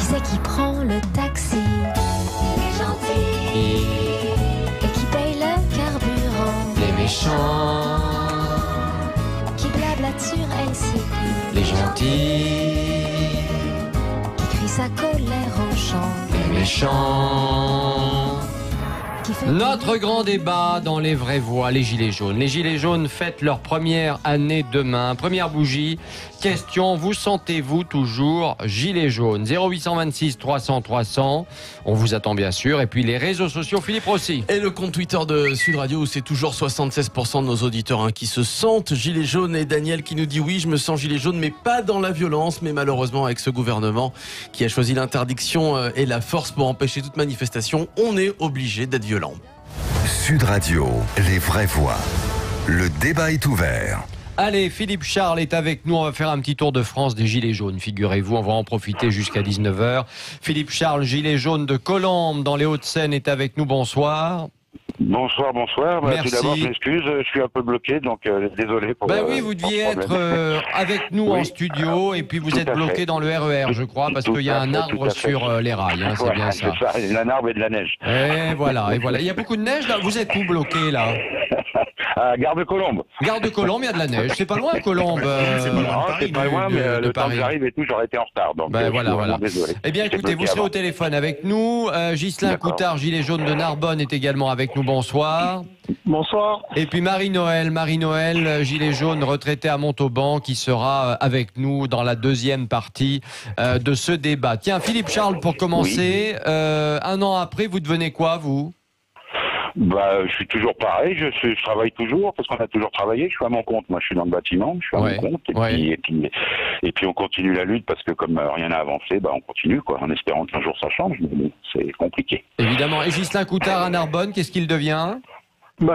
c'est qui prend le taxi? Les gentils. Et qui paye le carburant? Les méchants. Qui blablatent sur LCD? Les gentils. Qui crie sa colère en chant? Les méchants. Qui fait Notre grand débat dans les vraies voix, les Gilets jaunes. Les Gilets jaunes fêtent leur première année demain. Première bougie. Question, vous sentez-vous toujours Gilets jaunes? 0826 300 300. On vous attend bien sûr. Et puis les réseaux sociaux, Philippe Rossi. Et le compte Twitter de Sud Radio où c'est toujours 76% de nos auditeurs qui se sentent gilets jaunes. Et Daniel qui nous dit oui, je me sens gilet jaune, mais pas dans la violence. Mais malheureusement, avec ce gouvernement qui a choisi l'interdiction et la force pour empêcher toute manifestation, on est obligé d'être violent. Sud Radio, les vraies voix. Le débat est ouvert. Allez, Philippe Charles est avec nous. On va faire un petit tour de France des Gilets jaunes. Figurez-vous, on va en profiter jusqu'à 19h. Philippe Charles, Gilet jaune de Colombes, dans les Hauts-de-Seine, est avec nous. Bonsoir. Bonsoir. Tout Merci. d'abord, je m'excuse, je suis un peu bloqué, donc désolé pour... Oui, vous deviez pour ce être problème. avec nous Oui. en studio, et puis vous Tout êtes à bloqué fait. dans le RER, je crois, parce Tout qu'il y a à un fait, arbre tout à fait. sur les rails, hein, c'est Voilà, bien ça. c'est ça, il y a un arbre et de la neige. Et voilà. Il y a beaucoup de neige là. Vous êtes où bloqué là? À Gare de Colombe. Gare de Colombe, il y a de la neige. C'est pas loin, Colombe. Non, c'est pas loin, mais le temps que j'arrive et tout, j'aurais été en retard. Donc, je suis vraiment désolé. Eh bien, J'étais écoutez, vous bloqué serez avant. au téléphone avec nous. Ghislain D'accord. Coutard, gilet jaune de Narbonne, est également avec nous. Bonsoir. Bonsoir. Et puis Marie-Noël, gilet jaune retraitée à Montauban, qui sera avec nous dans la deuxième partie de ce débat. Tiens, Philippe Charles, pour commencer, un an après, vous devenez quoi, vous? Je suis toujours pareil, je travaille toujours, parce qu'on a toujours travaillé, je suis à mon compte, moi je suis dans le bâtiment, je suis à mon compte, et puis on continue la lutte, parce que comme rien n'a avancé, on continue, quoi, en espérant qu'un jour ça change, mais bon, c'est compliqué. Évidemment. Et Ghislain Coutard à Narbonne, qu'est-ce qu'il devient?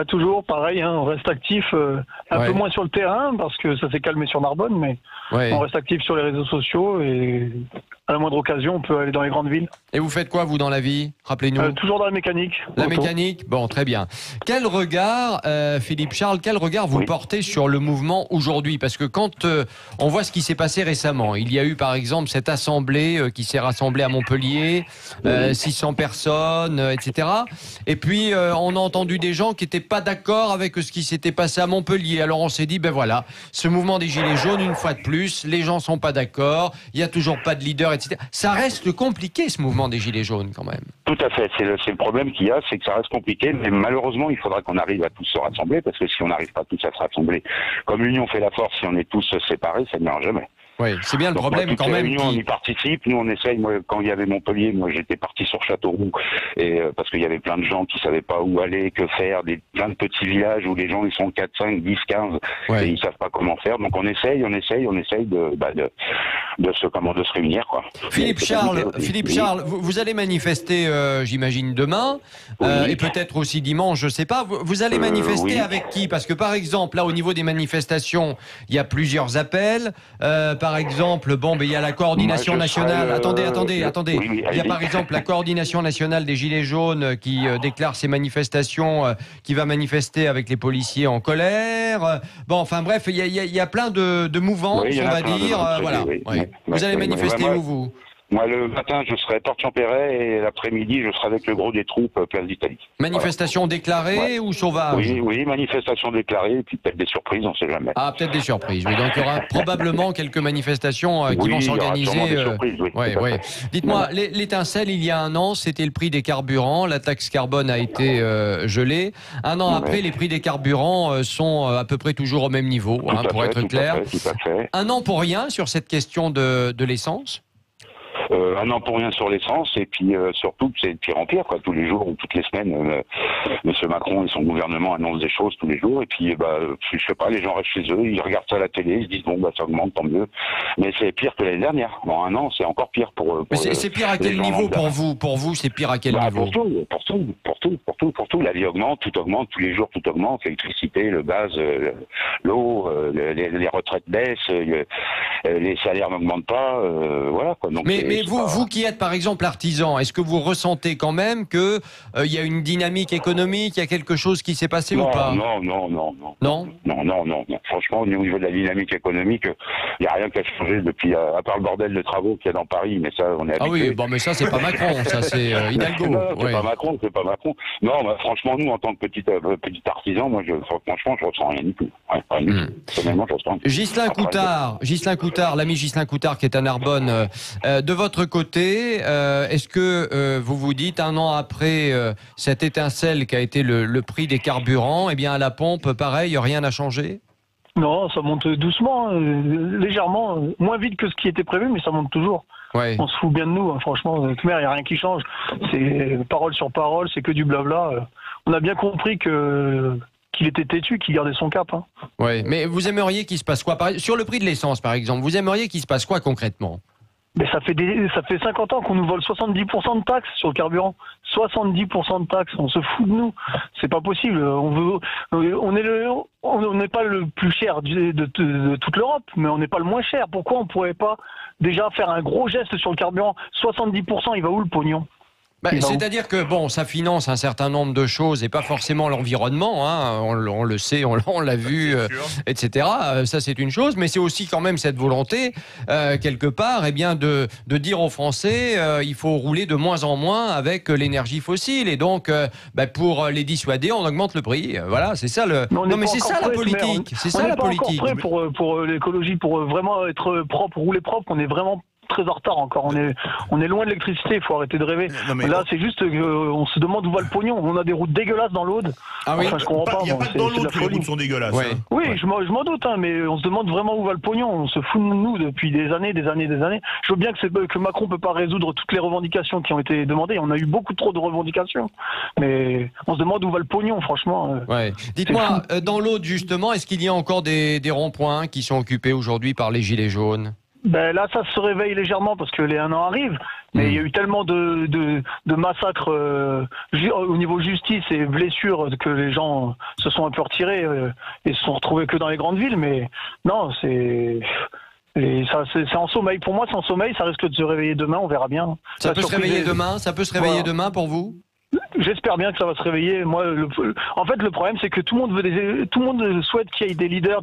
Toujours pareil, on reste actif, un peu moins sur le terrain, parce que ça s'est calmé sur Narbonne, mais on reste actif sur les réseaux sociaux, et à la moindre occasion, on peut aller dans les grandes villes. Et vous faites quoi, vous, dans la vie? Rappelez-nous. Toujours dans la mécanique. La mécanique? Bon, très bien. Quel regard, Philippe Charles, quel regard vous portez sur le mouvement aujourd'hui? Parce que quand on voit ce qui s'est passé récemment, il y a eu par exemple cette assemblée qui s'est rassemblée à Montpellier, 600 personnes, etc. Et puis on a entendu des gens qui n'étaient pas d'accord avec ce qui s'était passé à Montpellier. Alors on s'est dit, voilà, ce mouvement des Gilets jaunes, une fois de plus, les gens sont pas d'accord, il n'y a toujours pas de leader, etc. Ça reste compliqué, ce mouvement des Gilets jaunes, quand même. Tout à fait, c'est le problème qu'il y a, c'est que ça reste compliqué, mais malheureusement, il faudra qu'on arrive à tous se rassembler, parce que si on n'arrive pas tous à se rassembler, comme l'union fait la force, si on est tous séparés, ça n'ira jamais. Oui, c'est bien le problème quand même. On y participe, nous on essaye. Moi, quand il y avait Montpellier, moi j'étais parti sur Châteauroux, et parce qu'il y avait plein de gens qui savaient pas où aller, que faire, plein de petits villages où les gens ils sont 4, 5, 10, 15 et ils savent pas comment faire. Donc on essaye de se réunir, quoi. Philippe Charles, vous allez manifester, j'imagine demain, et peut-être aussi dimanche, je sais pas. Vous allez manifester avec qui? Parce que par exemple, là au niveau des manifestations, il y a plusieurs appels. Par exemple, il y a la coordination nationale. Attendez. Il y a par exemple la coordination nationale des Gilets jaunes qui déclare ses manifestations, qui va manifester avec les policiers en colère. Bref, il y a plein de mouvances, on va dire. Voilà. Vous allez manifester où, vous? Moi, le matin, je serai à Porte-Champéret et l'après-midi, je serai avec le gros des troupes Place d'Italie. Manifestation déclarée ou sauvage? Oui, manifestation déclarée et puis peut-être des surprises, on ne sait jamais. Ah, peut-être des surprises. Oui, donc il y aura probablement quelques manifestations qui vont s'organiser. Dites-moi, l'étincelle, il y a un an, c'était le prix des carburants. La taxe carbone a été gelée. Un an après, les prix des carburants sont à peu près toujours au même niveau, pour être clair. Tout à fait. Un an pour rien sur cette question de l'essence? Un an pour rien sur l'essence, et puis surtout, c'est de pire en pire, quoi. Tous les jours ou toutes les semaines, M. Macron et son gouvernement annoncent des choses tous les jours, et puis, je sais pas, les gens restent chez eux, ils regardent ça à la télé, ils se disent, ça augmente, tant mieux. Mais c'est pire que l'année dernière. Bon, un an, c'est encore pire pour mais c'est pire à quel niveau pour vous? Pour vous, c'est pire à quel niveau? Pour tout. La vie augmente, tout augmente, tous les jours, tout augmente. L'électricité, le gaz, l'eau, les retraites baissent, les salaires n'augmentent pas, voilà, quoi. Donc, mais Mais vous qui êtes par exemple artisan, est-ce que vous ressentez quand même que il y a une dynamique économique, il y a quelque chose qui s'est passé ou pas? Non. Non. Franchement, au niveau de la dynamique économique, il n'y a rien qui a changé depuis, à part le bordel de travaux qu'il y a dans Paris, mais ça, on est habitué. Ah oui, bon, mais ça, c'est pas Macron, ça, c'est Hidalgo. Non, c'est pas Macron. Non, bah, franchement, nous, en tant que petit artisan, moi, franchement, je ressens rien du tout. Personnellement, je ressens rien. Ghislain Coutard, l'ami Ghislain Coutard qui est à Narbonne, de votre côté, est-ce que vous vous dites, un an après cette étincelle qui a été le prix des carburants, eh bien, à la pompe, pareil, rien n'a changé? Non, ça monte doucement, légèrement, moins vite que ce qui était prévu, mais ça monte toujours. Ouais. On se fout bien de nous, hein, franchement, il n'y a rien qui change. C'est parole sur parole, c'est que du blabla. On a bien compris qu'il était têtu, qu'il gardait son cap. Hein. Ouais, mais vous aimeriez qu'il se passe quoi? Sur le prix de l'essence, par exemple, vous aimeriez qu'il se passe quoi concrètement? Mais ça fait 50 ans qu'on nous vole 70% de taxes sur le carburant. 70% de taxes, on se fout de nous. C'est pas possible. On n'est pas le plus cher de toute l'Europe, mais on n'est pas le moins cher. Pourquoi on pourrait pas déjà faire un gros geste sur le carburant? 70%, il va où le pognon? C'est-à-dire que bon, ça finance un certain nombre de choses et pas forcément l'environnement, hein, on le sait, on l'a vu, etc. Ça c'est une chose, mais c'est aussi quand même cette volonté quelque part, eh bien de dire aux Français, il faut rouler de moins en moins avec l'énergie fossile et donc pour les dissuader, on augmente le prix. Voilà, c'est ça le. Non mais c'est ça la politique, c'est ça la politique. On n'est pas encore prêt pour l'écologie, pour vraiment être propre, rouler propre. On est vraiment très en retard encore. On est loin de l'électricité. Il faut arrêter de rêver. Là, c'est juste qu'on se demande où va le pognon. On a des routes dégueulasses dans l'Aude. Ah oui. Enfin, je comprends pas. Il n'y a pas que dans l'Aude que les routes sont dégueulasses. Ouais. Hein. Oui, je m'en doute, hein, mais on se demande vraiment où va le pognon. On se fout de nous depuis des années. Je veux bien que Macron peut pas résoudre toutes les revendications qui ont été demandées. On a eu beaucoup trop de revendications, mais on se demande où va le pognon, franchement. Ouais. Dites-moi, dans l'Aude justement, est-ce qu'il y a encore des ronds-points qui sont occupés aujourd'hui par les gilets jaunes? Là, ça se réveille légèrement parce que les 1 an arrivent, mais il y a eu tellement de massacres au niveau justice et blessures que les gens se sont un peu retirés et se sont retrouvés que dans les grandes villes. Mais non, c'est en sommeil. Pour moi, c'est en sommeil. Ça risque de se réveiller demain. On verra bien. Ça peut se réveiller demain. Ça peut se réveiller demain pour vous? J'espère bien que ça va se réveiller. Moi, en fait, le problème, c'est que tout le monde souhaite qu'il y ait des leaders,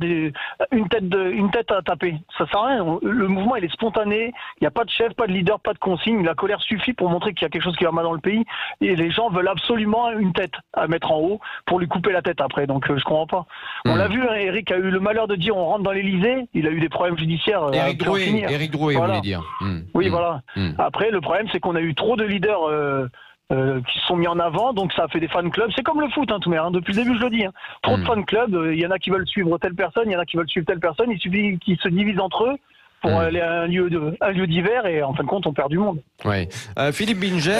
une tête à taper. Ça sert à rien. Le mouvement, il est spontané. Il n'y a pas de chef, pas de leader, pas de consigne. La colère suffit pour montrer qu'il y a quelque chose qui va mal dans le pays. Et les gens veulent absolument une tête à mettre en haut pour lui couper la tête après. Donc, je comprends pas. On l'a vu, hein, Eric a eu le malheur de dire on rentre dans l'Élysée. Il a eu des problèmes judiciaires. Eric Drouet, voilà. vous voulez dire. Oui, voilà. Après, le problème, c'est qu'on a eu trop de leaders qui se sont mis en avant, donc ça a fait des fan clubs. C'est comme le foot, hein, tout le monde. Depuis le début, je le dis. Hein. Trop de fan clubs. Il y en a qui veulent suivre telle personne, il y en a qui veulent suivre telle personne. Il suffit qu'ils se divisent entre eux pour aller à un lieu divers et en fin de compte, on perd du monde. Oui. Philippe Binger,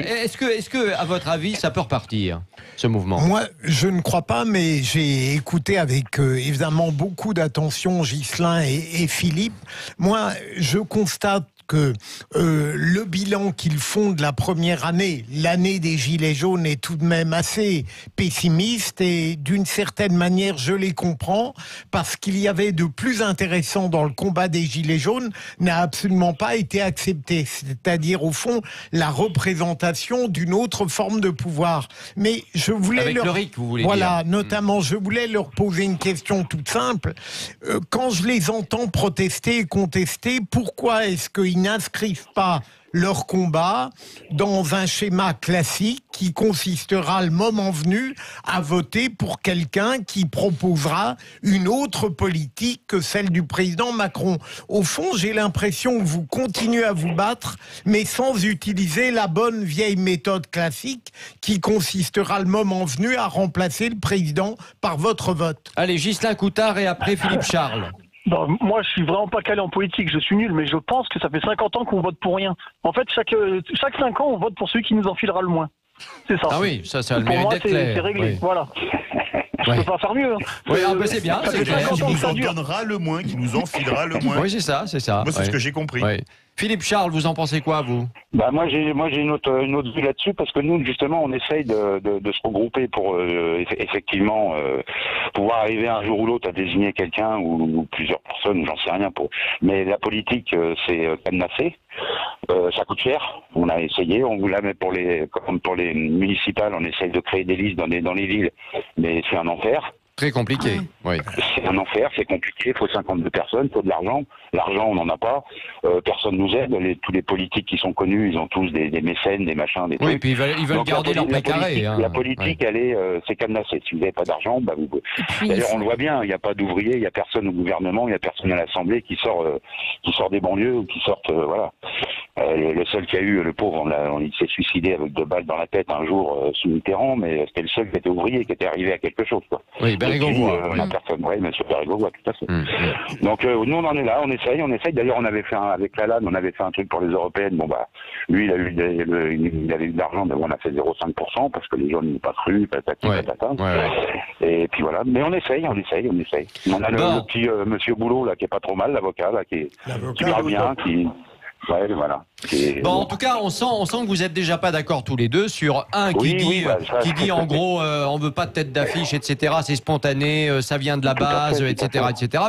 est-ce que, à votre avis, ça peut repartir, ce mouvement? Moi, je ne crois pas, mais j'ai écouté avec évidemment beaucoup d'attention Ghislain et Philippe. Moi, je constate que le bilan qu'ils font de la première année, l'année des Gilets jaunes, est tout de même assez pessimiste et d'une certaine manière, je les comprends, parce qu'il y avait de plus intéressant dans le combat des Gilets jaunes n'a absolument pas été accepté. C'est-à-dire, au fond, la représentation d'une autre forme de pouvoir. Mais je voulais avec le RIC, vous voulez dire. Notamment, je voulais leur poser une question toute simple. Quand je les entends protester et contester, pourquoi est-ce qu'ils n'inscrivent pas leur combat dans un schéma classique qui consistera le moment venu à voter pour quelqu'un qui proposera une autre politique que celle du président Macron. Au fond, j'ai l'impression que vous continuez à vous battre, mais sans utiliser la bonne vieille méthode classique qui consistera le moment venu à remplacer le président par votre vote. Allez, Ghislain Coutard et après Philippe Charles. Moi, je suis vraiment pas calé en politique, je suis nul, mais je pense que ça fait 50 ans qu'on vote pour rien. En fait, chaque 5 ans, on vote pour celui qui nous enfilera le moins. C'est ça. Ah oui, ça a le pour mérite moi, d'être clair. c'est réglé, voilà. Je peux pas faire mieux. Hein. Oui, c'est bien. C'est clair. Qui nous en donnera le moins, qui nous enfilera le moins. Oui, c'est ça. Moi, c'est ce que j'ai compris. Oui. Philippe Charles, vous en pensez quoi, vous? Moi j'ai une autre vue là-dessus, parce que nous justement on essaye de se regrouper pour effectivement pouvoir arriver un jour ou l'autre à désigner quelqu'un ou plusieurs personnes, j'en sais rien mais la politique c'est cadenassé. Ça coûte cher. On a essayé, on vous la met comme pour les municipales, on essaye de créer des listes dans les villes, mais c'est un enfer. Très compliqué, oui. C'est un enfer, c'est compliqué, il faut 52 personnes, il faut de l'argent. L'argent, on n'en a pas. Personne nous aide. Tous les politiques qui sont connus, ils ont tous des mécènes, des machins, des trucs. Oui, puis ils veulent garder leur précaré. La politique, elle est, c'est cadenassé. Si vous n'avez pas d'argent, bah vous. D'ailleurs, on le voit bien, il n'y a pas d'ouvriers, il n'y a personne au gouvernement, il n'y a personne à l'Assemblée qui sort des banlieues ou qui sortent, voilà. Le seul qui a eu, le pauvre, il s'est suicidé avec 2 balles dans la tête un jour sous Mitterrand, mais c'était le seul qui était ouvrier, qui était arrivé à quelque chose, quoi. Oui, Bérégovoy. Personne, oui, monsieur Bérégovoy, tout à fait. Donc nous on en est là, on essaye. D'ailleurs on avait fait avec Lalanne, on avait fait un truc pour les européennes. Bon bah lui il avait eu de l'argent, mais on a fait 0,5% parce que les gens n'ont pas cru, patata. Et puis voilà, mais on essaye. On a le petit monsieur Boulot là qui est pas trop mal, l'avocat là qui parle bien, ouais, voilà. Bon, en tout cas, on sent que vous êtes déjà pas d'accord tous les deux sur qui dit en gros, on veut pas de tête d'affiche, etc. C'est spontané, ça vient de la base, etc., etc.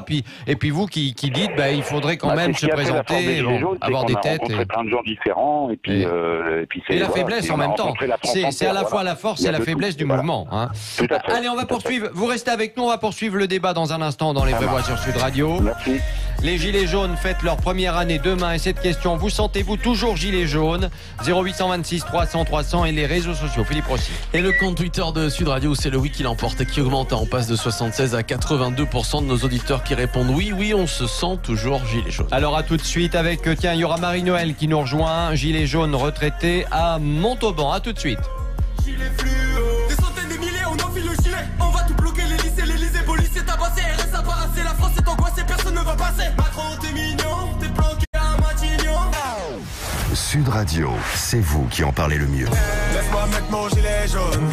Et puis vous qui dites, il faudrait quand même se présenter, avoir des têtes. On a plein de gens différents, et puis la faiblesse en même temps. C'est à la fois la force et la faiblesse du mouvement. Hein. Allez, on va poursuivre. Vous restez avec nous, on va poursuivre le débat dans un instant dans Les Vraies Voix sur Sud Radio. Merci. Les Gilets jaunes fêtent leur première année demain et cette question, vous sentez-vous toujours Gilets jaunes? 0826 300 300 et les réseaux sociaux. Philippe Rossi. Et le compte Twitter de Sud Radio, c'est le oui qui l'emporte et qui augmente. On passe de 76 à 82% de nos auditeurs qui répondent oui, on se sent toujours Gilets jaunes. Alors à tout de suite avec, il y aura Marie-Noël qui nous rejoint, Gilets jaunes retraité à Montauban. À tout de suite. Gilets fluo, des centaines de milliers, on enfile le gilet. On va tout bloquer, l'Élysée, policiers tabassés, RSA parassé, la France est angoissée, personne ne va passer. Macron, t'es mignon, t'es planqué à Matignon. Sud Radio, c'est vous qui en parlez le mieux. Laisse-moi mettre mon gilet jaune.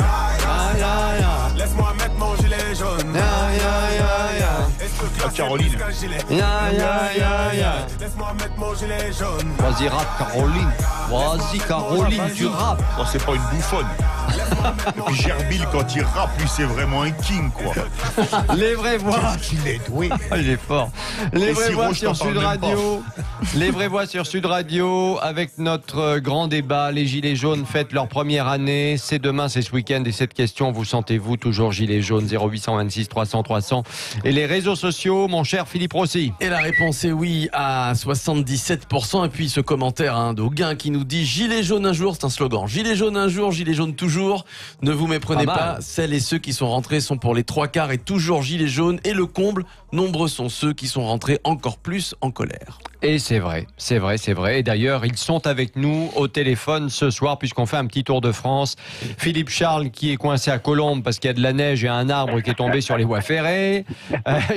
Laisse-moi mettre mon gilet jaune. Caroline. Laisse-moi mettre mon gilet jaune. Vas-y, rappe Caroline. Vas-y Caroline, tu rappes. Non, c'est pas une bouffonne. Et puis Gerbil, quand il rappe, lui, c'est vraiment un king, quoi. Les vraies voix. Il est doué. Il est fort. Les vraies voix sur Sud Radio. Les vraies voix sur Sud Radio avec notre grand débat. Les Gilets jaunes fêtent leur première année. C'est demain, c'est ce week-end. Et cette question, vous sentez-vous toujours Gilets jaunes? 0826 300 300. Et les réseaux sociaux, mon cher Philippe Rossi. Et la réponse est oui à 77%. Et puis ce commentaire d'Auguin qui nous dit Gilets jaunes un jour, c'est un slogan. Gilets jaunes un jour, Gilets jaunes toujours. Ne vous méprenez pas, celles et ceux qui sont rentrés sont pour les 3/4 et toujours Gilets jaunes. Et le comble, nombreux sont ceux qui sont rentrés encore plus en colère. Et c'est vrai. Et d'ailleurs, ils sont avec nous au téléphone ce soir puisqu'on fait un petit tour de France. Philippe Charles qui est coincé à Colombes parce qu'il y a de la neige et un arbre qui est tombé sur les voies ferrées.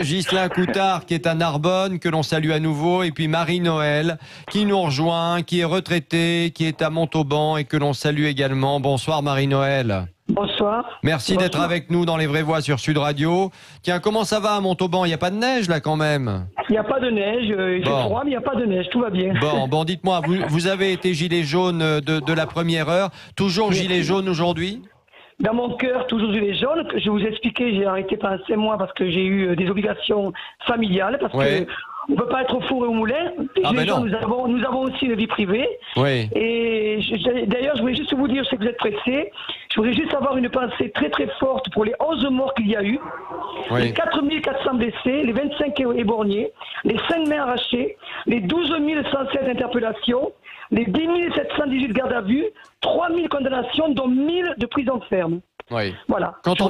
Ghislain Coutard qui est à Narbonne, que l'on salue à nouveau. Et puis Marie-Noël qui nous rejoint, qui est retraitée, qui est à Montauban et que l'on salue également. Bonsoir Marie-Noël. Bonsoir. Merci d'être avec nous dans Les Vraies Voix sur Sud Radio. Tiens, comment ça va à Montauban? Il n'y a pas de neige là quand même? Il n'y a pas de neige, il fait froid mais il n'y a pas de neige, tout va bien. Bon, dites-moi, vous avez été gilet jaune de la première heure, toujours gilet jaune aujourd'hui? Dans mon cœur, toujours gilet jaune. Je vous expliquais, j'ai arrêté pendant 5 mois parce que j'ai eu des obligations familiales, parce que on ne peut pas être au four et au moulin. Nous avons aussi une vie privée. Oui. Et d'ailleurs, je voulais juste vous dire, je sais que vous êtes pressé, je voudrais juste avoir une pensée très très forte pour les 11 morts qu'il y a eu, les 4400 blessés, les 25 éborgnés, les 5 mains arrachées, les 12 107 interpellations, les 10 718 gardes à vue, 3000 condamnations, dont 1000 de prison ferme. Oui. Voilà. Quand on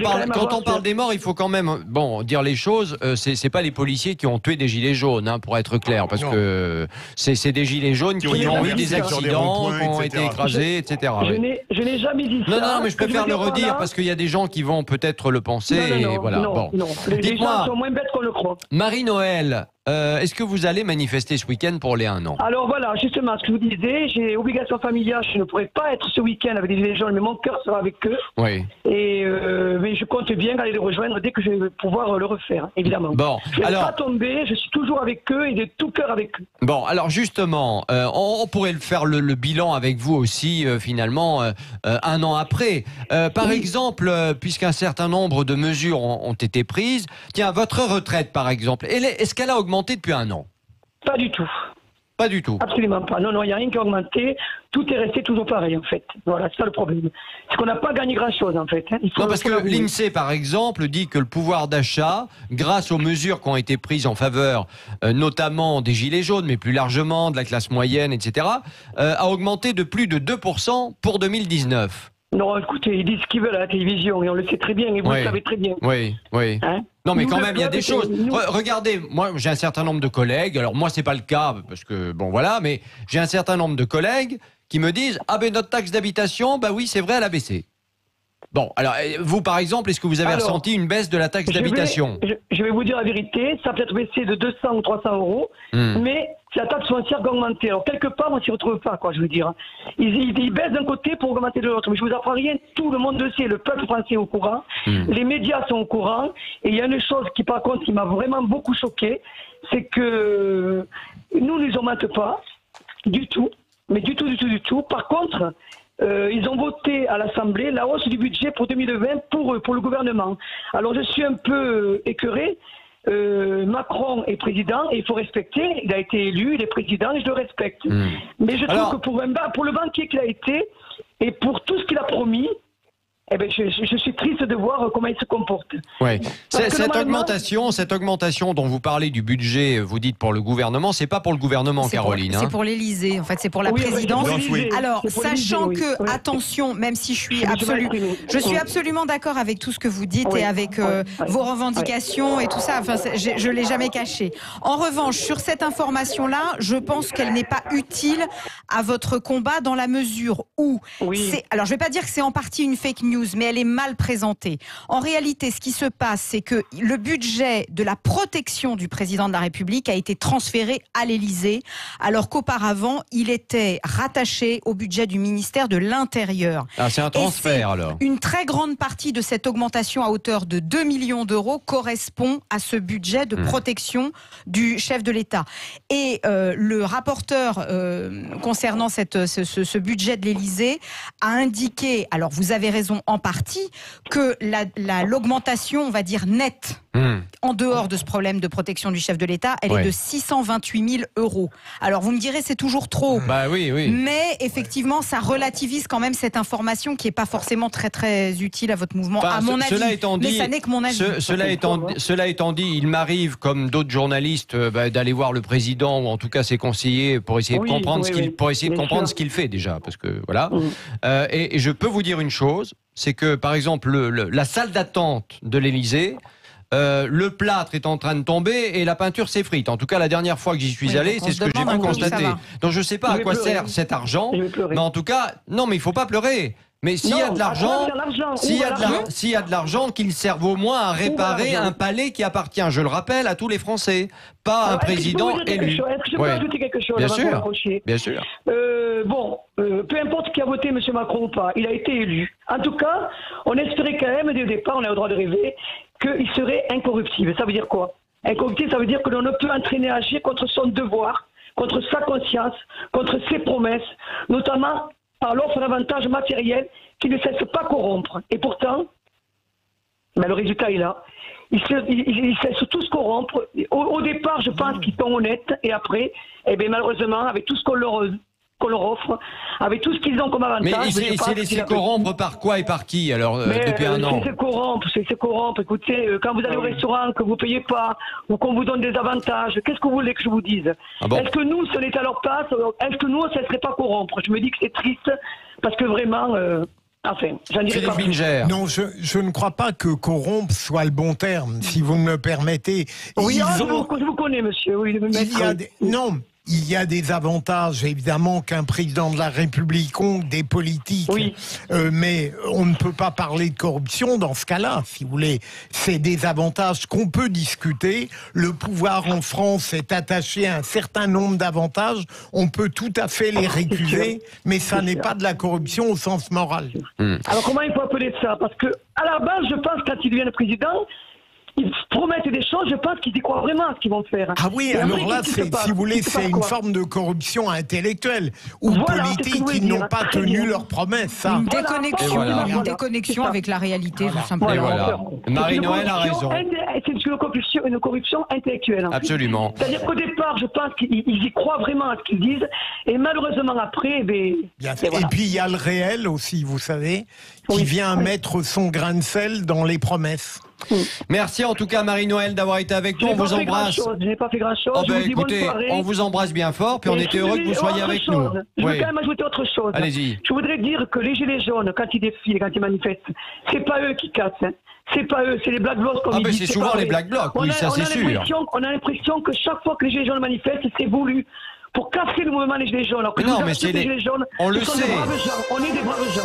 parle des morts, il faut quand même dire les choses. C'est pas les policiers qui ont tué des gilets jaunes, pour être clair, parce que c'est des gilets jaunes qui ont eu des accidents, qui ont été écrasés, etc. Je n'ai jamais dit ça. Non, mais je préfère le redire parce qu'il y a des gens qui vont peut-être le penser. Non. Les gens sont moins bêtes qu'on le croit. Marie-Noël. Est-ce que vous allez manifester ce week-end pour les 1 an? Alors voilà, justement, ce que je vous disais, j'ai obligation familiale, je ne pourrai pas être ce week-end avec des gilets jaunes, mais mon cœur sera avec eux. Oui. Mais je compte bien aller les rejoindre dès que je vais pouvoir le refaire, évidemment. Bon, je ne vais pas tomber, je suis toujours avec eux et de tout cœur avec eux. Bon, alors justement, on pourrait faire le bilan avec vous aussi, finalement, 1 an après. Par exemple, puisqu'un certain nombre de mesures ont été prises, tiens, votre retraite, par exemple, est-ce qu'elle a augmenté depuis 1 an? Pas du tout. Pas du tout. Absolument pas. Non, il n'y a rien qui a augmenté. Tout est resté toujours pareil, en fait. Voilà, c'est ça le problème. C'est qu'on n'a pas gagné grand-chose, en fait. Non, parce que l'INSEE, par exemple, dit que le pouvoir d'achat, grâce aux mesures qui ont été prises en faveur, notamment des gilets jaunes, mais plus largement de la classe moyenne, etc., a augmenté de plus de 2% pour 2019. Non, écoutez, ils disent ce qu'ils veulent à la télévision, et on le sait très bien, et vous le savez très bien. Oui. Hein? Non, mais quand même, il y a des choses. Regardez, moi, j'ai un certain nombre de collègues. Alors, moi, c'est pas le cas, parce que, bon, voilà, mais j'ai un certain nombre de collègues qui me disent « Ah ben, notre taxe d'habitation, bah oui, c'est vrai, elle a baissé. » Bon, alors, vous, par exemple, est-ce que vous avez ressenti une baisse de la taxe d'habitation? Je vais vous dire la vérité, ça a peut-être baissé de 200 ou 300 euros, mais c'est la taxe foncière qui a augmenté. Alors, quelque part, on s'y retrouve pas, quoi, je veux dire. Ils baissent d'un côté pour augmenter de l'autre. Mais je vous apprends rien, tout le monde le sait, le peuple français est au courant, les médias sont au courant, et il y a une chose qui, par contre, qui m'a vraiment beaucoup choqué, c'est que nous ne les augmente pas, du tout, mais du tout. Par contre, ils ont voté à l'Assemblée la hausse du budget pour 2020 pour le gouvernement. Alors je suis un peu écœuré. Macron est président et il faut respecter. Il a été élu, il est président et je le respecte. Mais je trouve que pour le banquier qu'il a été et pour tout ce qu'il a promis, eh ben, je suis triste de voir comment il se comporte. Ouais. Cette augmentation dont vous parlez du budget, vous dites pour le gouvernement, c'est pas pour le gouvernement, Caroline. C'est pour l'Élysée, en fait, c'est pour la présidence. Alors, sachant que, attention, même si je suis absolument d'accord avec tout ce que vous dites et avec vos revendications et tout ça, enfin, je l'ai jamais caché. En revanche, sur cette information-là, je pense qu'elle n'est pas utile à votre combat dans la mesure où alors je vais pas dire que c'est en partie une fake news, mais elle est mal présentée. En réalité, ce qui se passe, c'est que le budget de la protection du président de la République a été transféré à l'Élysée, alors qu'auparavant, il était rattaché au budget du ministère de l'Intérieur. Ah, c'est un transfert, alors. Une très grande partie de cette augmentation à hauteur de 2 millions d'euros correspond à ce budget de protection du chef de l'État. Et le rapporteur concernant ce budget de l'Élysée a indiqué, alors vous avez raison en partie, que l'augmentation, on va dire nette, en dehors de ce problème de protection du chef de l'État, elle est de 628 000 euros. Alors vous me direz, c'est toujours trop. Bah oui. Mais effectivement, ça relativise quand même cette information qui n'est pas forcément très très utile à votre mouvement, à mon avis. Mais ça n'est que mon avis. Cela étant dit, il m'arrive, comme d'autres journalistes, d'aller voir le président ou en tout cas ses conseillers pour essayer de comprendre ce qu'il fait déjà, parce que voilà. Et je peux vous dire une chose, c'est que par exemple la salle d'attente de l'Élysée, le plâtre est en train de tomber et la peinture s'effrite. En tout cas, la dernière fois que j'y suis allé, c'est ce que j'ai pu constater. Donc je ne sais pas à quoi sert cet argent, mais en tout cas, non, mais il ne faut pas pleurer. Mais s'il y a de l'argent, qu'il serve au moins à réparer un palais qui appartient, je le rappelle, à tous les Français, pas à un président élu. Est-ce que je peux ajouter quelque chose? Bien sûr. Peu importe qui a voté M. Macron ou pas, il a été élu. En tout cas, on espérait quand même, dès le départ, on a le droit de rêver, qu'il serait incorruptible. Ça veut dire quoi? Incorruptible, ça veut dire que l'on ne peut entraîner à agir contre son devoir, contre sa conscience, contre ses promesses, notamment par l'offre d'avantages matériels qui ne cesse pas corrompre. Et pourtant, le résultat est là. Ils cessent tous corrompre. Au départ, je pense qu'ils sont honnêtes, et après, malheureusement, avec tout ce qu'on leur offre, avec tout ce qu'ils ont comme avantage... Mais il s'est laissé corrompre par quoi et par qui, alors, depuis un an? C'est corrompre. Écoutez, quand vous allez au restaurant, que vous ne payez pas, ou qu'on vous donne des avantages, qu'est-ce que vous voulez que je vous dise? Est-ce que nous, si on était à leur place, est-ce que nous, on ne se laisserait pas corrompre? Je me dis que c'est triste, parce que vraiment... Enfin, j'en dirais pas plus. Non, je ne crois pas que corrompre soit le bon terme, si vous me le permettez. Oui, je vous connais, monsieur. Oui, il y a des avantages, évidemment, qu'un président de la République ont, des politiques. Mais on ne peut pas parler de corruption dans ce cas-là, si vous voulez. C'est des avantages qu'on peut discuter. Le pouvoir en France est attaché à un certain nombre d'avantages. On peut tout à fait les récuser, mais ça n'est pas de la corruption au sens moral. Alors comment il faut appeler ça? Parce que à la base, je pense, quand il devient le président, ils promettent des choses, je pense qu'ils y croient vraiment à ce qu'ils vont faire. Ah oui, alors là, si vous voulez, c'est une forme de corruption intellectuelle ou politique qui n'ont pas tenu leurs promesses. Une déconnexion, une déconnexion avec la réalité, tout simplement. Et voilà. Marie-Noël a raison. C'est une corruption intellectuelle. Absolument. C'est-à-dire qu'au départ, je pense qu'ils y croient vraiment à ce qu'ils disent, et malheureusement après, et puis il y a le réel aussi, vous savez, qui vient mettre son grain de sel dans les promesses. Merci en tout cas Marie-Noël d'avoir été avec nous, on vous embrasse. Je n'ai pas fait grand-chose. Oh ben, écoutez, on vous embrasse bien fort, puis on était heureux que vous soyez avec nous. Je veux quand même ajouter autre chose. Allez-y. Je voudrais dire que les gilets jaunes, quand ils défilent, quand ils manifestent, c'est pas eux qui cassent. C'est pas eux, c'est les Black Blocs comme ils disent. C'est souvent les Black Blocs, oui, ça c'est sûr. On a l'impression que chaque fois que les gilets jaunes manifestent, c'est voulu. Pour casser le mouvement des Gilets jaunes. Alors que non, mais c'est Gilets jaunes, on le sait. On est des braves gens.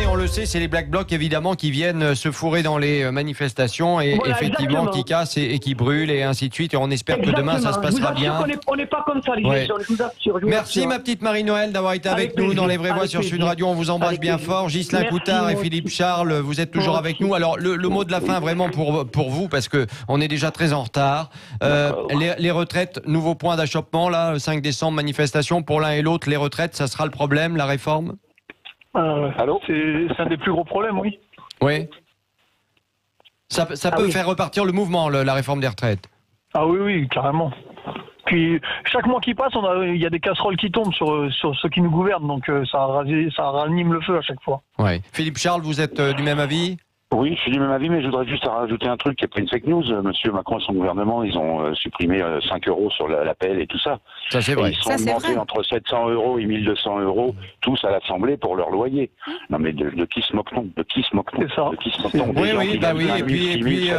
On le sait, c'est les Black Blocs évidemment qui viennent se fourrer dans les manifestations et effectivement qui cassent et qui brûlent et ainsi de suite. Et on espère que demain ça se passera bien. On n'est pas comme ça les Gilets jaunes, je vous assure. Merci ma petite Marie-Noël d'avoir été avec nous dans Les Vraies Voix sur Sud Radio. On vous embrasse bien fort. Ghislain Coutard et Philippe Charles, vous êtes toujours avec nous. Alors le mot de la fin vraiment pour vous parce que on est déjà très en retard. Les retraites, nouveau point d'achoppement là, le 5 décembre, manifestation pour l'un et l'autre. Les retraites, ça sera le problème, la réforme? Allô, c'est un des plus gros problèmes, oui. Oui. Ça peut faire repartir le mouvement, la réforme des retraites. Ah oui, carrément. Puis chaque mois qui passe, il y a des casseroles qui tombent sur ceux qui nous gouvernent, donc ça ranime le feu à chaque fois. Ouais. Philippe Charles, vous êtes du même avis? Oui, je suis du même avis, mais je voudrais juste rajouter un truc qui n'est pas une fake news. Monsieur Macron et son gouvernement, ils ont supprimé 5 € sur l'appel et tout ça. Ça, c'est vrai. Et ils sont augmentés entre 700 € et 1200 €, tous à l'Assemblée pour leur loyer. Non, mais de qui se moque-t-on? C'est ça. De qui se moque-t-on? Oui, bah oui, et puis,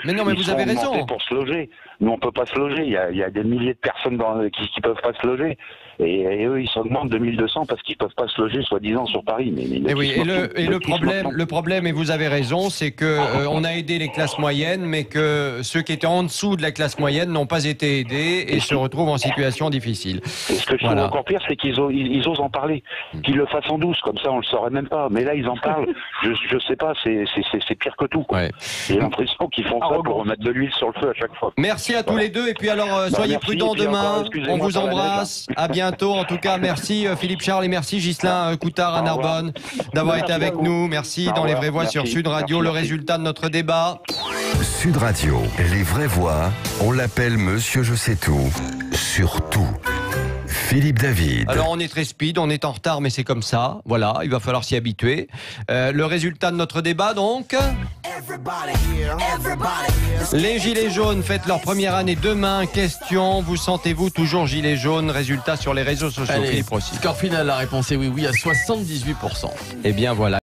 mais non, mais vous avez raison. Pour se loger. Nous, on peut pas se loger. Il y a des milliers de personnes qui peuvent pas se loger. Et eux, ils s'augmentent de 1200 parce qu'ils peuvent pas se loger, soi-disant, sur Paris. Le problème, et vous avez raison, c'est que on a aidé les classes moyennes, mais que ceux qui étaient en dessous de la classe moyenne n'ont pas été aidés et se retrouvent en situation difficile. Et ce que je trouve encore pire, c'est qu'ils osent en parler. Qu'ils le fassent en douce, comme ça, on le saurait même pas. Mais là, ils en parlent. Je sais pas, c'est pire que tout. Ouais. J'ai l'impression qu'ils font ça pour remettre de l'huile sur le feu à chaque fois. Merci à tous les deux, et puis alors, soyez prudents demain. On vous embrasse. À bientôt. En tout cas, merci Philippe Charles et merci Ghislain Coutard à Narbonne d'avoir été avec nous. Merci dans Les Vraies Voix sur Sud Radio. Le résultat de notre débat. Sud Radio, Les Vraies Voix, on l'appelle Monsieur Je sais tout, surtout. Philippe David. Alors on est très speed, on est en retard, mais c'est comme ça. Voilà, il va falloir s'y habituer. Le résultat de notre débat donc. Les Gilets jaunes fêtent leur première année demain. Question, vous sentez-vous toujours Gilets jaunes? Résultat sur les réseaux sociaux. Allez, score final, la réponse est oui à 78%. Eh bien voilà.